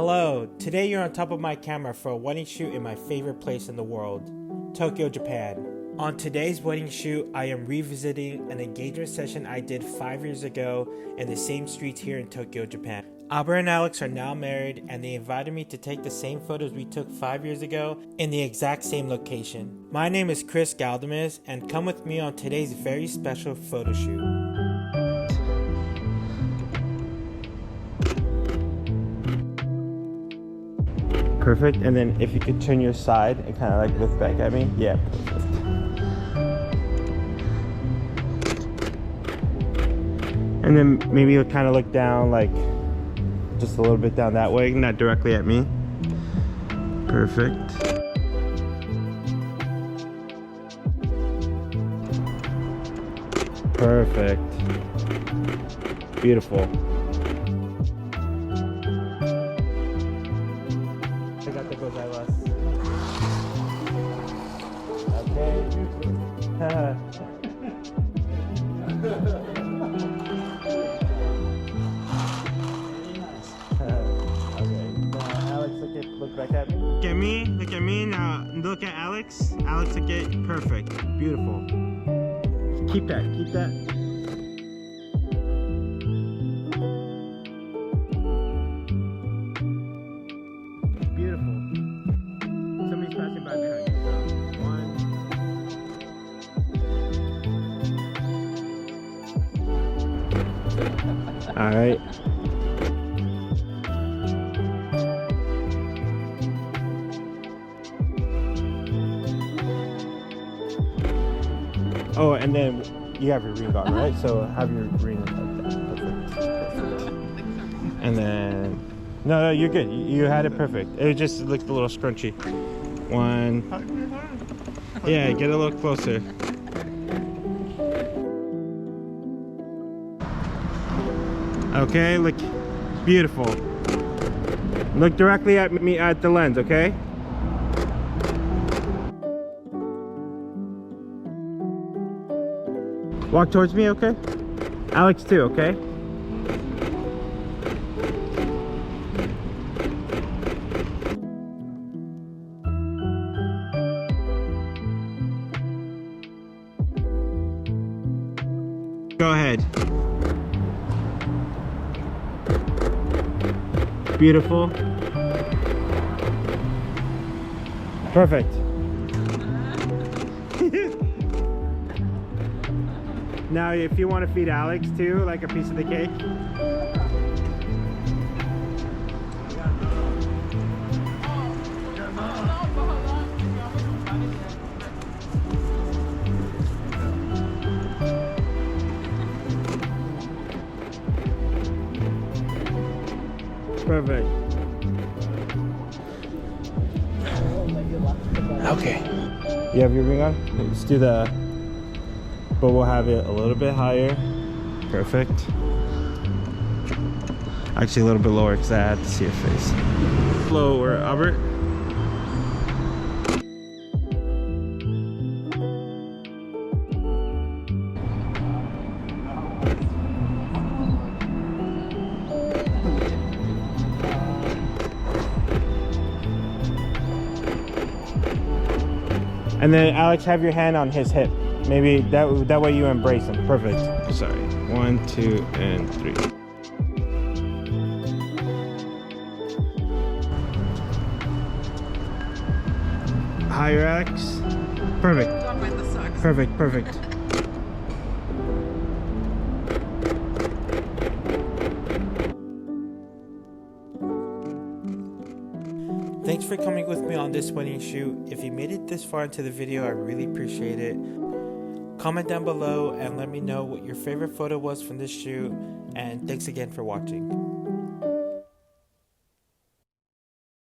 Hello, today you're on top of my camera for a wedding shoot in my favorite place in the world, Tokyo, Japan. On today's wedding shoot, I am revisiting an engagement session I did 5 years ago in the same streets here in Tokyo, Japan. Albert and Alex are now married and they invited me to take the same photos we took 5 years ago in the exact same location. My name is Chris Galdames and come with me on today's very special photo shoot. Perfect, and then if you could turn your side and kind of like look back at me. Yeah, perfect. And then maybe you'll kind of look down, like just a little bit down that way, not directly at me. Perfect. Perfect. Beautiful. Okay. Look back at me. Look at me, now look at Alex. Alex, look at, perfect, beautiful. Keep that. Beautiful. Somebody's passing by behind you, so one. All right. Oh, and then you have your ring on, right? So have your ring like that. Perfect. And then, no, you're good. You had it perfect. It just looked a little scrunchy. One. Yeah, get a little closer. Okay, look, beautiful. Look directly at me at the lens, okay? Walk towards me, okay? Alex too, okay? Go ahead. Beautiful. Perfect. Now, if you want to feed Alex too, like a piece of the cake. Perfect. Okay. You have your ring on? Let's do the... But we'll have it a little bit higher. Perfect. Actually a little bit lower because I had to see your face. Lower, Albert. And then Alex, have your hand on his hip. Maybe that way you embrace him. Perfect. Sorry. 1, 2, and 3. Higher, Alex. Perfect. Perfect. Thanks for coming with me on this wedding shoot. If you made it this far into the video, I really appreciate it. Comment down below and let me know what your favorite photo was from this shoot, and thanks again for watching.